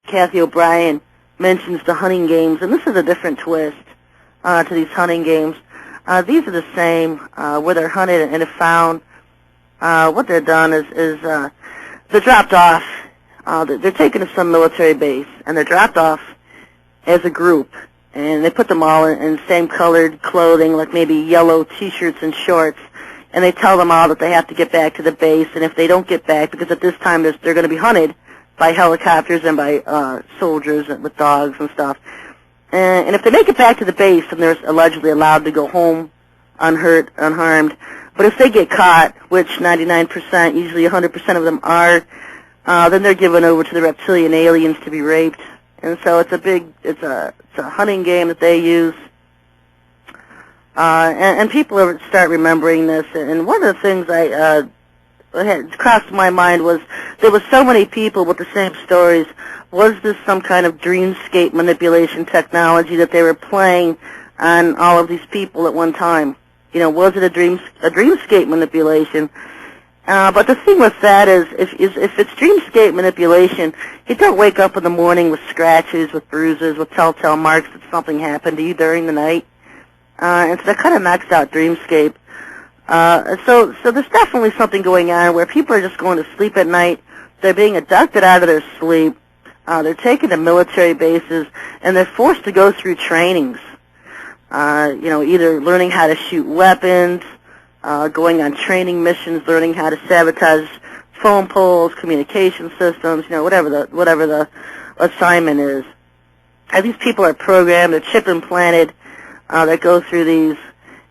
Kathy O'Brien mentions the hunting games, and this is a different twist to these hunting games. These are the same where they're hunted and found. What they're done is they're dropped off. They're taken to some military base, and they're dropped off as a group, and they put them all in same colored clothing, like maybe yellow T-shirts and shorts, and they tell them all that they have to get back to the base, and if they don't get back, because at this time they're going to be hunted by helicopters and by soldiers with dogs and stuff, and if they make it back to the base, then they're allegedly allowed to go home unhurt, unharmed. But if they get caught, which 99%, usually 100% of them are, then they're given over to the reptilian aliens to be raped. And so it's a hunting game that they use. And people start remembering this. And one of the things I had crossed my mind was there were so many people with the same stories. Was this some kind of dreamscape manipulation technology that they were playing on all of these people at one time? You know, was it a dreamscape manipulation? But the thing with that is, if it's dreamscape manipulation, you don't wake up in the morning with scratches, with bruises, with telltale marks that something happened to you during the night. And so that kind of knocks out dreamscape. So there's definitely something going on where people are just going to sleep at night. They're being abducted out of their sleep. They're taken to military bases, and they're forced to go through trainings. Either learning how to shoot weapons, going on training missions, learning how to sabotage phone poles, communication systems, whatever the assignment is. And these people are programmed, they're chip implanted, that go through these,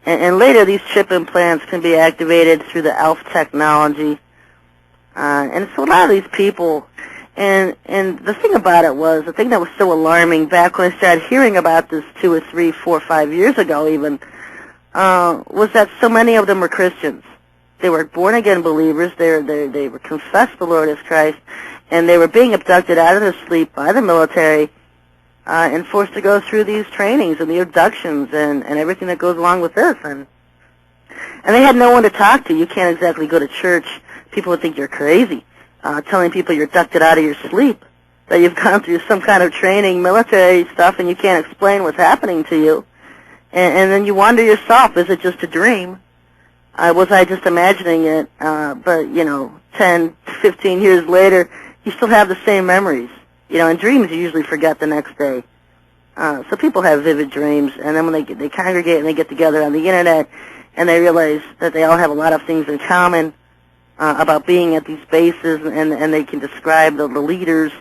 and later these chip implants can be activated through the ALF technology. And so a lot of these people, and the thing about it was, the thing that was so alarming back when I started hearing about this 2 or 3, 4, 5 years ago even, was that so many of them were Christians. They were born-again believers. They were confessed the Lord as Christ, and they were being abducted out of their sleep by the military and forced to go through these trainings and the abductions and everything that goes along with this. And they had no one to talk to. You can't exactly go to church. People would think you're crazy, telling people you're abducted out of your sleep, that you've gone through some kind of training, military stuff, and you can't explain what's happening to you. And then you wonder yourself, is it just a dream? Was I just imagining it? But, 10, 15 years later, you still have the same memories. And dreams you usually forget the next day. So people have vivid dreams, and then when they congregate and they get together on the Internet, and they realize that they all have a lot of things in common about being at these bases, and they can describe the leaders,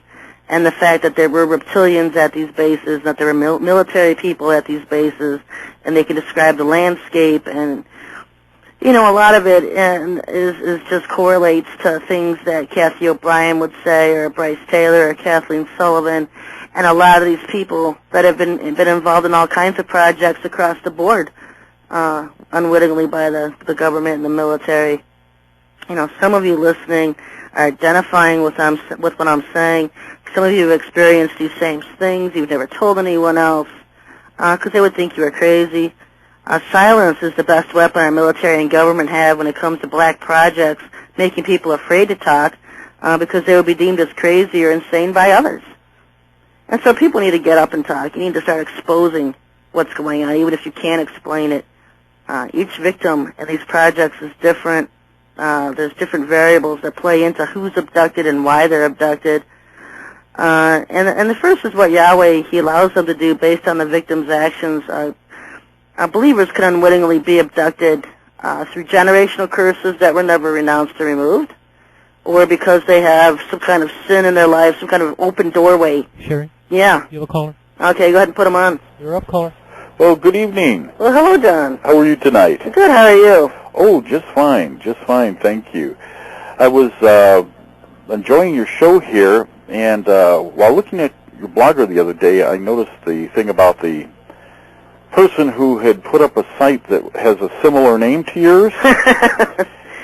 and the fact that there were reptilians at these bases, that there were military people at these bases, and they can describe the landscape, and, a lot of it is just correlates to things that Kathy O'Brien would say, or Bryce Taylor, or Kathleen Sullivan, and a lot of these people that have been involved in all kinds of projects across the board, unwittingly by the government and the military. Some of you listening are identifying with what I'm saying. Some of you have experienced these same things. You've never told anyone else because they would think you were crazy. Silence is the best weapon our military and government have when it comes to black projects, making people afraid to talk because they would be deemed as crazy or insane by others. And so people need to get up and talk. You need to start exposing what's going on, even if you can't explain it. Each victim in these projects is different. There's different variables that play into who's abducted and why they're abducted. And the first is what Yahweh, He allows them to do based on the victim's actions. Believers can unwittingly be abducted through generational curses that were never renounced or removed, or because they have some kind of sin in their life, some kind of open doorway. Sherry? Yeah. You have a caller? Okay, go ahead and put them on. You're up, caller. Well, good evening. Well, hello, John. How are you tonight? Good, how are you? Oh, just fine, thank you. I was enjoying your show here, and while looking at your blogger the other day, I noticed the thing about the person who had put up a site that has a similar name to yours.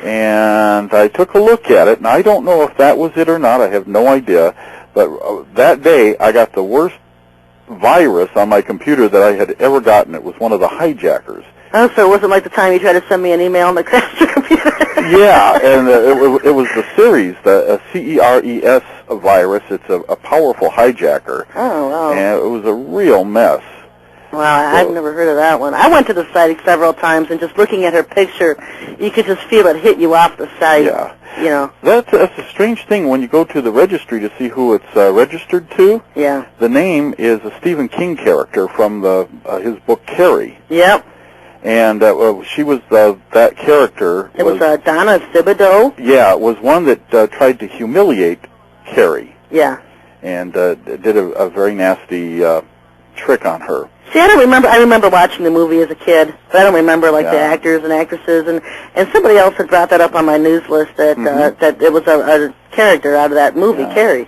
And I took a look at it, and I don't know if that was it or not. I have no idea. But that day, I got the worst virus on my computer that I had ever gotten. It was one of the hijackers. Oh, so it wasn't like the time you tried to send me an email and I crashed your computer? Yeah, and it was the series, the CERES virus. It's a powerful hijacker. Oh, wow. And it was a real mess. Wow, I've never heard of that one. I went to the site several times, and just looking at her picture, you could just feel it hit you off the site. Yeah. You know. That's a strange thing when you go to the registry to see who it's registered to. Yeah. The name is a Stephen King character from his book Carrie. Yep. And she was that character. It was Donna Thibodeau. Yeah, it was one that tried to humiliate Carrie. Yeah. And did a very nasty trick on her. See, I don't remember. I remember watching the movie as a kid, but I don't remember the actors and actresses. And somebody else had brought that up on my news list that that it was a character out of that movie, Carrie.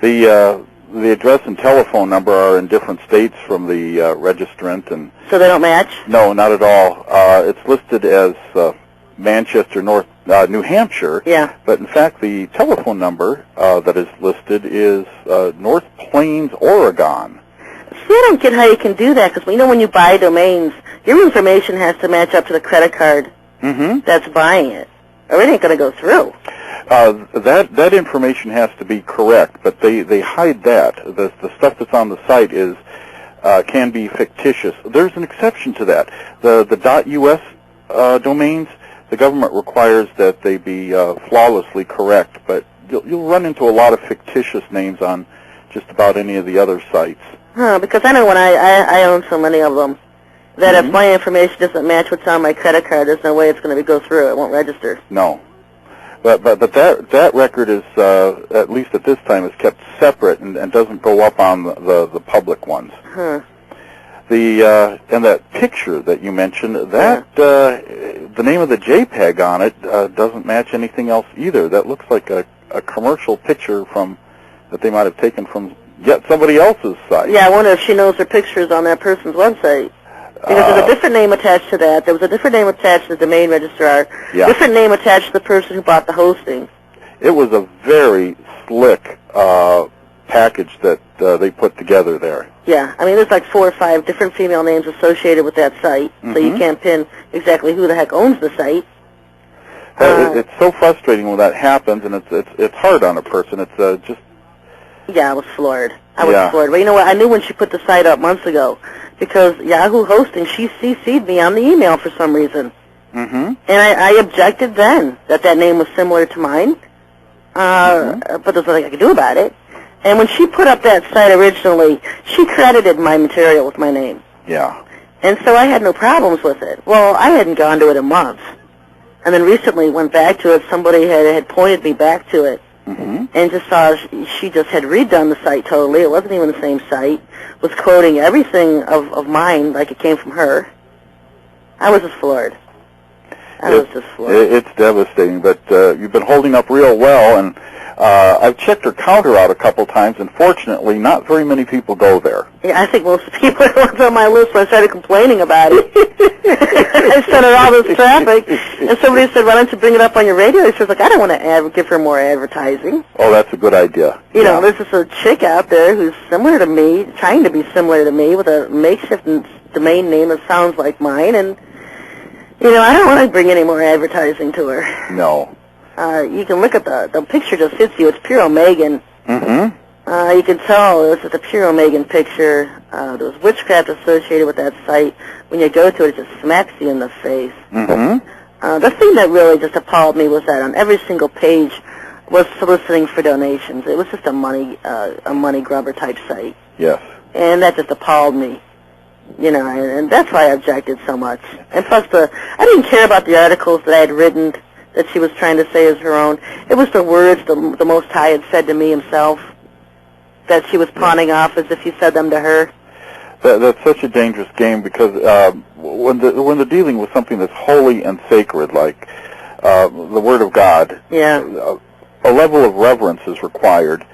The address and telephone number are in different states from the registrant, and so they don't match. No, not at all. It's listed as Manchester, New Hampshire. Yeah. But in fact, the telephone number that is listed is North Plains, Oregon. See, I don't get how you can do that, because when you buy domains, your information has to match up to the credit card that's buying it, or it ain't going to go through. That information has to be correct, but they hide that. The stuff that's on the site is can be fictitious. There's an exception to that. The .us domains, the government requires that they be flawlessly correct, but you'll run into a lot of fictitious names on just about any of the other sites. Because I know when I own so many of them, that if my information doesn't match what's on my credit card, there's no way it's going to go through. It won't register. No. But that record is, at least at this time, is kept separate and doesn't go up on the public ones. And that picture that you mentioned, that the name of the JPEG on it doesn't match anything else either. That looks like a commercial picture that they might have taken from somebody else's site. Yeah, I wonder if she knows her pictures on that person's website. Because there's a different name attached to that. There was a different name attached to the domain registrar. Yeah. Different name attached to the person who bought the hosting. It was a very slick package that they put together there. Yeah, I mean, there's like 4 or 5 different female names associated with that site, so you can't pin exactly who the heck owns the site. It's so frustrating when that happens, and it's hard on a person. It's just... Yeah, I was floored. I was floored. But you know what? I knew when she put the site up months ago, because Yahoo Hosting, she CC'd me on the email for some reason. And I objected then that name was similar to mine, but there's nothing I could do about it. And when she put up that site originally, she credited my material with my name. Yeah. And so I had no problems with it. Well, I hadn't gone to it in months. And then recently went back to it. Somebody had pointed me back to it. And just saw she just had redone the site totally. It wasn't even the same site. Was quoting everything of mine like it came from her. I was just floored. It's devastating, but you've been holding up real well, and I've checked her counter out a couple times, and fortunately, not very many people go there. Yeah, I think most people were on my list when I started complaining about it. I sent her all this traffic, and somebody said, why don't you bring it up on your radio? She was like, I don't want to give her more advertising. Oh, that's a good idea. You know, there's just a chick out there who's similar to me, trying to be similar to me, with a makeshift domain name that sounds like mine, and, you know, I don't want to bring any more advertising to her. No. You can look at the picture just hits you. It's pure Megan. You can tell it's just a pure Megan picture. There was witchcraft associated with that site. When you go to it, it just smacks you in the face. The thing that really just appalled me was that on every single page was soliciting for donations. It was just a money grubber type site. Yes. And that just appalled me. You know, and that's why I objected so much. And plus, I didn't care about the articles that I had written that she was trying to say as her own. It was the words the Most High had said to me himself that she was pawning off as if he said them to her. That's such a dangerous game, because when they're dealing with something that's holy and sacred, like the Word of God, a level of reverence is required.